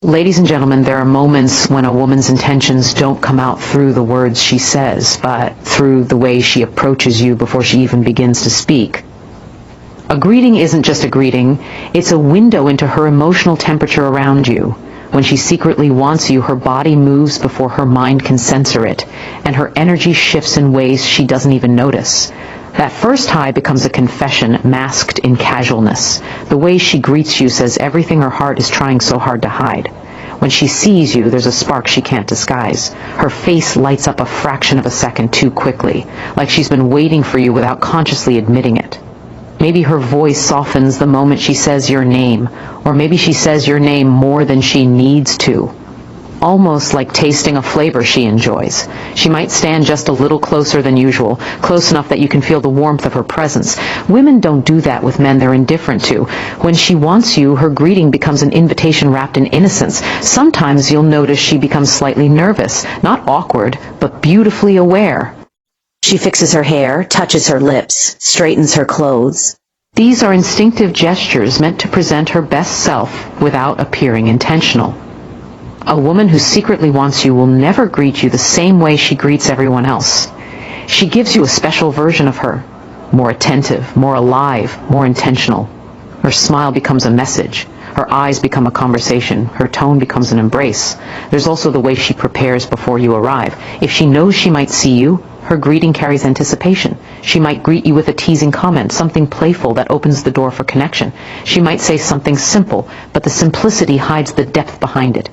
Ladies and gentlemen, there are moments when a woman's intentions don't come out through the words she says, but through the way she approaches you before she even begins to speak. A greeting isn't just a greeting, it's a window into her emotional temperature around you. When she secretly wants you, her body moves before her mind can censor it, and her energy shifts in ways she doesn't even notice. That first hi becomes a confession masked in casualness. The way she greets you says everything her heart is trying so hard to hide. When she sees you, there's a spark she can't disguise. Her face lights up a fraction of a second too quickly, like she's been waiting for you without consciously admitting it. Maybe her voice softens the moment she says your name, or maybe she says your name more than she needs to. Almost like tasting a flavor she enjoys. She might stand just a little closer than usual, close enough that you can feel the warmth of her presence. Women don't do that with men they're indifferent to. When she wants you, her greeting becomes an invitation wrapped in innocence. Sometimes you'll notice she becomes slightly nervous, not awkward, but beautifully aware. She fixes her hair, touches her lips, straightens her clothes. These are instinctive gestures meant to present her best self without appearing intentional. A woman who secretly wants you will never greet you the same way she greets everyone else. She gives you a special version of her, more attentive, more alive, more intentional. Her smile becomes a message. Her eyes become a conversation. Her tone becomes an embrace. There's also the way she prepares before you arrive. If she knows she might see you, her greeting carries anticipation. She might greet you with a teasing comment, something playful that opens the door for connection. She might say something simple, but the simplicity hides the depth behind it.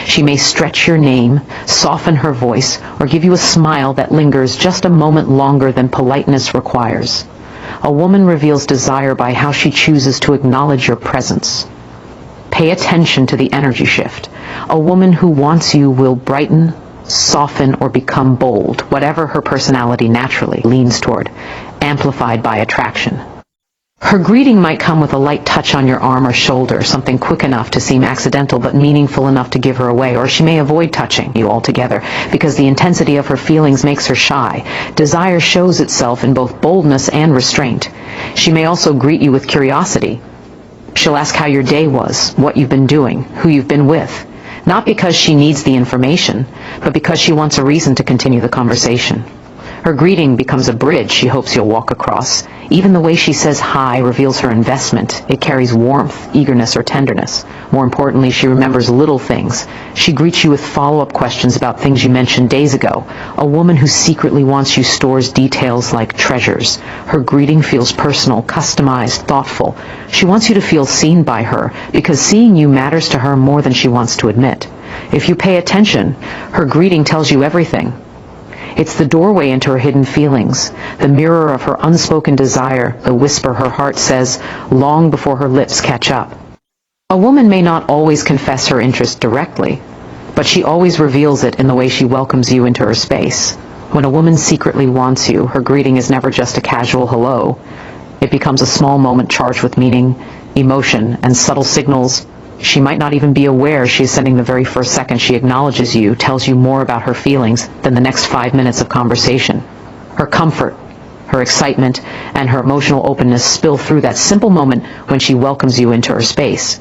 She may stretch your name, soften her voice, or give you a smile that lingers just a moment longer than politeness requires. A woman reveals desire by how she chooses to acknowledge your presence. Pay attention to the energy shift. A woman who wants you will brighten, soften, or become bold, whatever her personality naturally leans toward, amplified by attraction. Her greeting might come with a light touch on your arm or shoulder, something quick enough to seem accidental but meaningful enough to give her away, or she may avoid touching you altogether because the intensity of her feelings makes her shy. Desire shows itself in both boldness and restraint. She may also greet you with curiosity. She'll ask how your day was, what you've been doing, who you've been with, not because she needs the information, but because she wants a reason to continue the conversation. Her greeting becomes a bridge she hopes you'll walk across. Even the way she says hi reveals her investment. It carries warmth, eagerness, or tenderness. More importantly, she remembers little things. She greets you with follow-up questions about things you mentioned days ago. A woman who secretly wants you stores details like treasures. Her greeting feels personal, customized, thoughtful. She wants you to feel seen by her because seeing you matters to her more than she wants to admit. If you pay attention, her greeting tells you everything. It's the doorway into her hidden feelings, the mirror of her unspoken desire, the whisper her heart says long before her lips catch up. A woman may not always confess her interest directly, but she always reveals it in the way she welcomes you into her space. When a woman secretly wants you, her greeting is never just a casual hello. It becomes a small moment charged with meaning, emotion, and subtle signals. She might not even be aware she is sending the very first second she acknowledges you, tells you more about her feelings than the next 5 minutes of conversation. Her comfort, her excitement, and her emotional openness spill through that simple moment when she welcomes you into her space.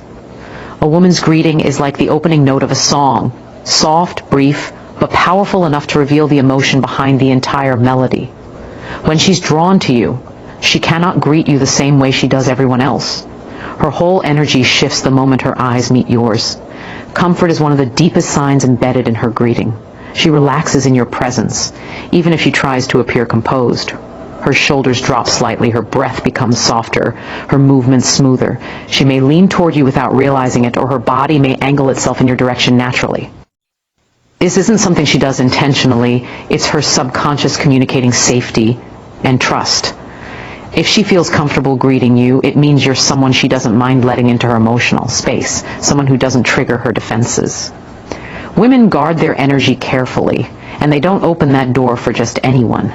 A woman's greeting is like the opening note of a song, soft, brief, but powerful enough to reveal the emotion behind the entire melody. When she's drawn to you, she cannot greet you the same way she does everyone else. Her whole energy shifts the moment her eyes meet yours. Comfort is one of the deepest signs embedded in her greeting. She relaxes in your presence, even if she tries to appear composed. Her shoulders drop slightly, her breath becomes softer, her movements smoother. She may lean toward you without realizing it, or her body may angle itself in your direction naturally. This isn't something she does intentionally. It's her subconscious communicating safety and trust. If she feels comfortable greeting you, it means you're someone she doesn't mind letting into her emotional space, someone who doesn't trigger her defenses. Women guard their energy carefully, and they don't open that door for just anyone.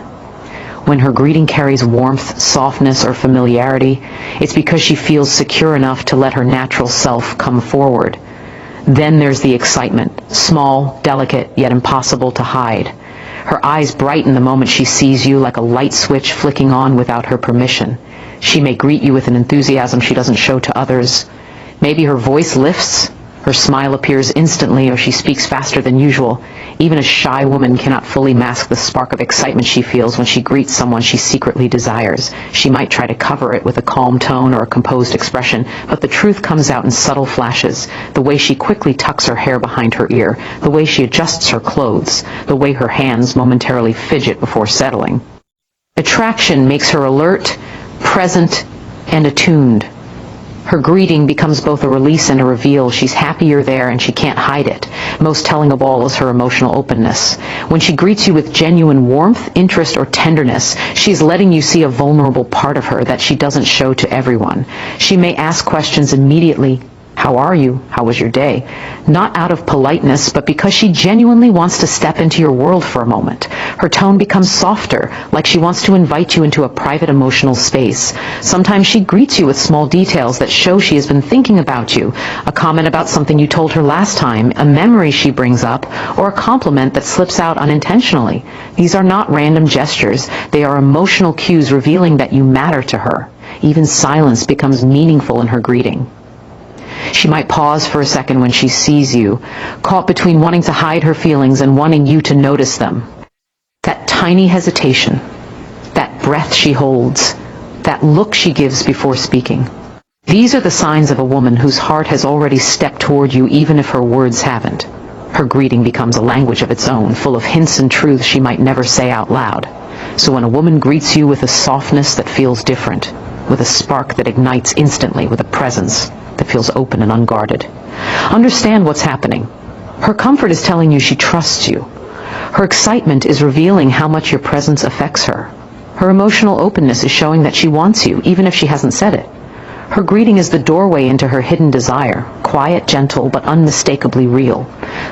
When her greeting carries warmth, softness, or familiarity, it's because she feels secure enough to let her natural self come forward. Then there's the excitement, small, delicate, yet impossible to hide. Her eyes brighten the moment she sees you, like a light switch flicking on without her permission. She may greet you with an enthusiasm she doesn't show to others. Maybe her voice lifts, Her smile appears instantly, or she speaks faster than usual. Even a shy woman cannot fully mask the spark of excitement she feels when she greets someone she secretly desires. She might try to cover it with a calm tone or a composed expression, but the truth comes out in subtle flashes. The way she quickly tucks her hair behind her ear, the way she adjusts her clothes, the way her hands momentarily fidget before settling. Attraction makes her alert, present, and attuned. Her greeting becomes both a release and a reveal. She's happy you're there and she can't hide it. Most telling of all is her emotional openness. When she greets you with genuine warmth, interest, or tenderness, she's letting you see a vulnerable part of her that she doesn't show to everyone. She may ask questions immediately. How are you? How was your day? Not out of politeness, but because she genuinely wants to step into your world for a moment. Her tone becomes softer, like she wants to invite you into a private emotional space. Sometimes she greets you with small details that show she has been thinking about you. A comment about something you told her last time, a memory she brings up, or a compliment that slips out unintentionally. These are not random gestures. They are emotional cues revealing that you matter to her. Even silence becomes meaningful in her greeting. She might pause for a second when she sees you, caught between wanting to hide her feelings and wanting you to notice them. That tiny hesitation, that breath she holds, that look she gives before speaking. These are the signs of a woman whose heart has already stepped toward you even if her words haven't. Her greeting becomes a language of its own, full of hints and truths she might never say out loud. So when a woman greets you with a softness that feels different, with a spark that ignites instantly, with a presence that feels open and unguarded, understand what's happening. Her comfort is telling you she trusts you. Her excitement is revealing how much your presence affects her. Her emotional openness is showing that she wants you, even if she hasn't said it. Her greeting is the doorway into her hidden desire, quiet, gentle, but unmistakably real.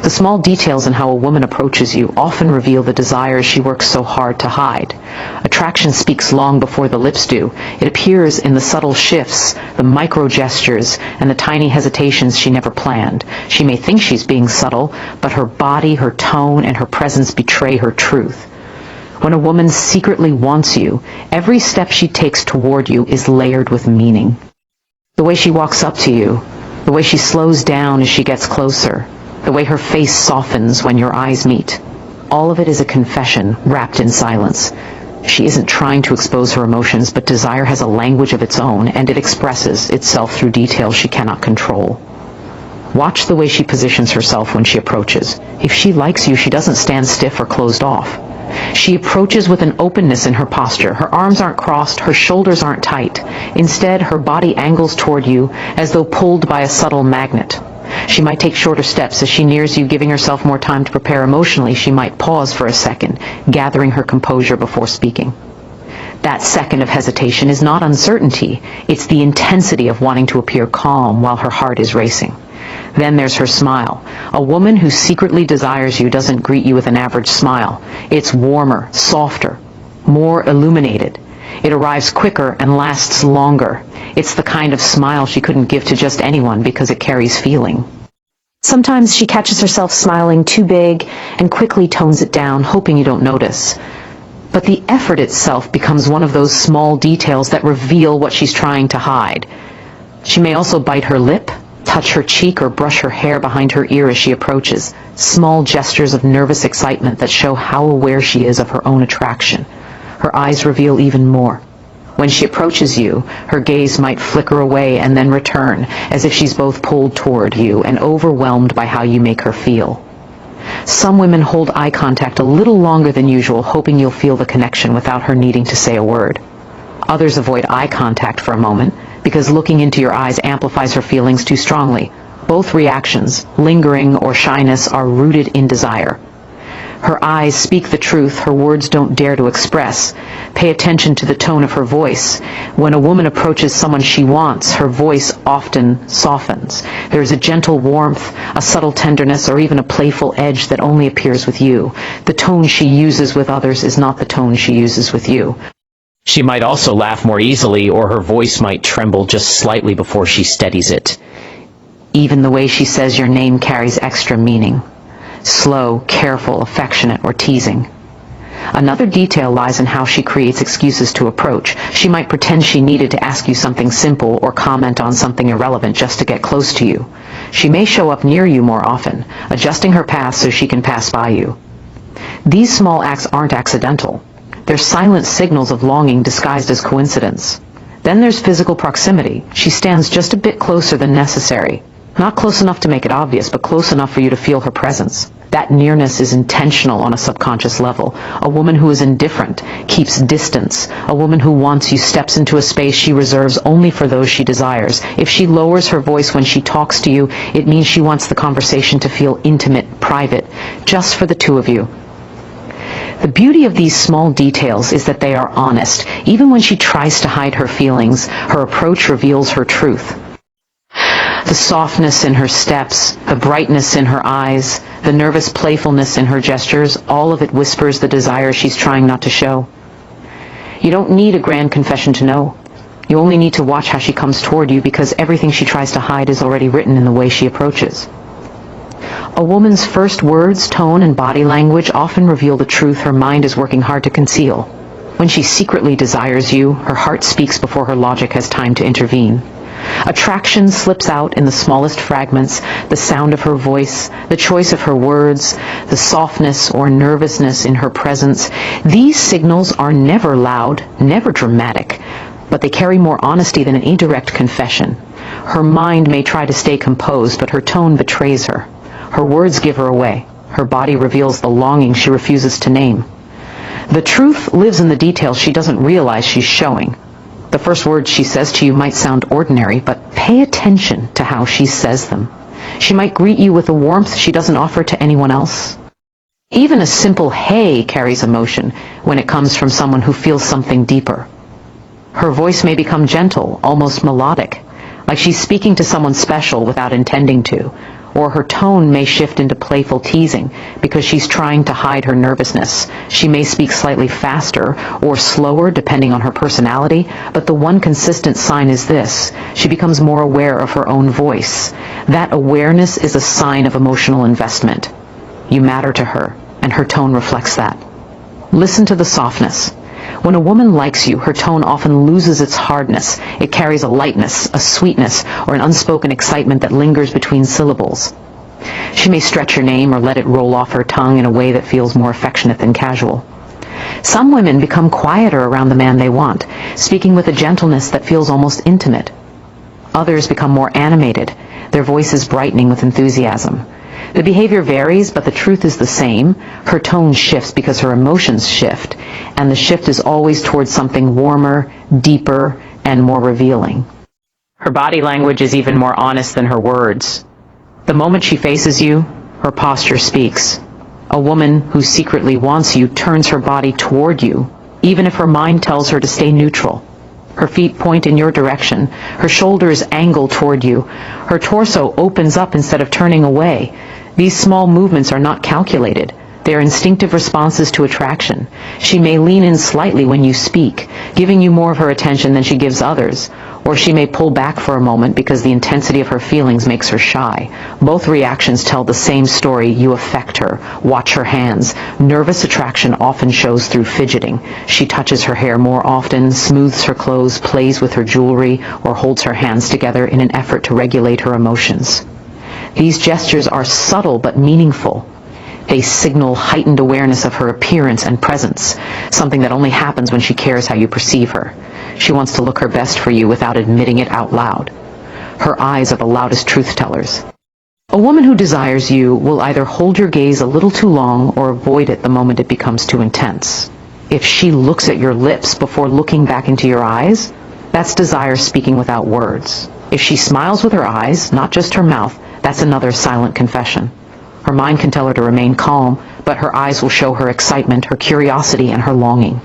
The small details in how a woman approaches you often reveal the desires she works so hard to hide. Attraction speaks long before the lips do. It appears in the subtle shifts, the micro gestures, and the tiny hesitations she never planned. She may think she's being subtle, but her body, her tone, and her presence betray her truth. When a woman secretly wants you, every step she takes toward you is layered with meaning. The way she walks up to you, the way she slows down as she gets closer, the way her face softens when your eyes meet. All of it is a confession wrapped in silence. She isn't trying to expose her emotions, but desire has a language of its own, and it expresses itself through details she cannot control. Watch the way she positions herself when she approaches. If she likes you, she doesn't stand stiff or closed off. She approaches with an openness in her posture. Her arms aren't crossed, her shoulders aren't tight. Instead, her body angles toward you as though pulled by a subtle magnet. She might take shorter steps as she nears you, giving herself more time to prepare emotionally. She might pause for a second, gathering her composure before speaking. That second of hesitation is not uncertainty. It's the intensity of wanting to appear calm while her heart is racing. Then there's her smile. A woman who secretly desires you doesn't greet you with an average smile. It's warmer, softer, more illuminated. It arrives quicker and lasts longer. It's the kind of smile she couldn't give to just anyone because it carries feeling. Sometimes she catches herself smiling too big and quickly tones it down, hoping you don't notice. But the effort itself becomes one of those small details that reveal what she's trying to hide. She may also bite her lip, touch her cheek, or brush her hair behind her ear as she approaches. Small gestures of nervous excitement that show how aware she is of her own attraction. Her eyes reveal even more. When she approaches you, her gaze might flicker away and then return, as if she's both pulled toward you and overwhelmed by how you make her feel. Some women hold eye contact a little longer than usual, hoping you'll feel the connection without her needing to say a word. Others avoid eye contact for a moment, because looking into your eyes amplifies her feelings too strongly. Both reactions, lingering or shyness, are rooted in desire. Her eyes speak the truth her words don't dare to express. Pay attention to the tone of her voice. When a woman approaches someone she wants, her voice often softens. There is a gentle warmth, a subtle tenderness, or even a playful edge that only appears with you. The tone she uses with others is not the tone she uses with you. She might also laugh more easily, or her voice might tremble just slightly before she steadies it. Even the way she says your name carries extra meaning. Slow, careful, affectionate, or teasing. Another detail lies in how she creates excuses to approach. She might pretend she needed to ask you something simple or comment on something irrelevant just to get close to you. She may show up near you more often, adjusting her path so she can pass by you. These small acts aren't accidental. They're silent signals of longing disguised as coincidence. Then there's physical proximity. She stands just a bit closer than necessary. Not close enough to make it obvious, but close enough for you to feel her presence. That nearness is intentional on a subconscious level. A woman who is indifferent keeps distance. A woman who wants you steps into a space she reserves only for those she desires. If she lowers her voice when she talks to you, it means she wants the conversation to feel intimate, private, just for the two of you. The beauty of these small details is that they are honest. Even when she tries to hide her feelings, her approach reveals her truth. The softness in her steps, the brightness in her eyes, the nervous playfulness in her gestures, all of it whispers the desire she's trying not to show. You don't need a grand confession to know. You only need to watch how she comes toward you, because everything she tries to hide is already written in the way she approaches. A woman's first words, tone, and body language often reveal the truth her mind is working hard to conceal. When she secretly desires you, her heart speaks before her logic has time to intervene. Attraction slips out in the smallest fragments: the sound of her voice, the choice of her words, the softness or nervousness in her presence. These signals are never loud, never dramatic, but they carry more honesty than any direct confession. Her mind may try to stay composed, but her tone betrays her. Her words give her away. Her body reveals the longing she refuses to name. The truth lives in the details she doesn't realize she's showing. The first words she says to you might sound ordinary, but pay attention to how she says them. She might greet you with a warmth she doesn't offer to anyone else. Even a simple "hey" carries emotion when it comes from someone who feels something deeper. Her voice may become gentle, almost melodic, like she's speaking to someone special without intending to. Or her tone may shift into playful teasing because she's trying to hide her nervousness. She may speak slightly faster or slower depending on her personality, but the one consistent sign is this: she becomes more aware of her own voice. That awareness is a sign of emotional investment. You matter to her, and her tone reflects that. Listen to the softness. When a woman likes you, her tone often loses its hardness. It carries a lightness, a sweetness, or an unspoken excitement that lingers between syllables. She may stretch your name or let it roll off her tongue in a way that feels more affectionate than casual. Some women become quieter around the man they want, speaking with a gentleness that feels almost intimate. Others become more animated, their voices brightening with enthusiasm. The behavior varies, but the truth is the same. Her tone shifts because her emotions shift, and the shift is always towards something warmer, deeper, and more revealing. Her body language is even more honest than her words. The moment she faces you, her posture speaks. A woman who secretly wants you turns her body toward you, even if her mind tells her to stay neutral. Her feet point in your direction. Her shoulders angle toward you. Her torso opens up instead of turning away. These small movements are not calculated. They are instinctive responses to attraction. She may lean in slightly when you speak, giving you more of her attention than she gives others, or she may pull back for a moment because the intensity of her feelings makes her shy. Both reactions tell the same story: you affect her. Watch her hands. Nervous attraction often shows through fidgeting. She touches her hair more often, smooths her clothes, plays with her jewelry, or holds her hands together in an effort to regulate her emotions. These gestures are subtle but meaningful. They signal heightened awareness of her appearance and presence, something that only happens when she cares how you perceive her. She wants to look her best for you without admitting it out loud. Her eyes are the loudest truth tellers. A woman who desires you will either hold your gaze a little too long or avoid it the moment it becomes too intense. If she looks at your lips before looking back into your eyes, that's desire speaking without words. If she smiles with her eyes, not just her mouth, that's another silent confession. Her mind can tell her to remain calm, but her eyes will show her excitement, her curiosity, and her longing.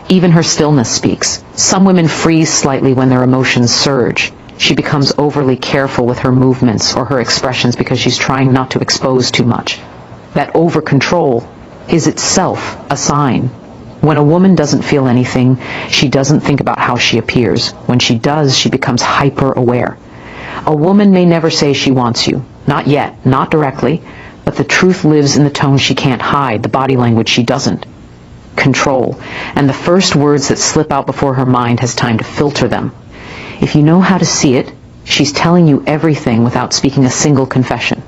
Even her stillness speaks. Some women freeze slightly when their emotions surge. She becomes overly careful with her movements or her expressions because she's trying not to expose too much. That over-control is itself a sign. When a woman doesn't feel anything, she doesn't think about how she appears. When she does, she becomes hyper-aware. A woman may never say she wants you. Not yet, not directly, but the truth lives in the tone she can't hide, the body language she doesn't. Control, and the first words that slip out before her mind has time to filter them. If you know how to see it, She's telling you everything without speaking a single confession.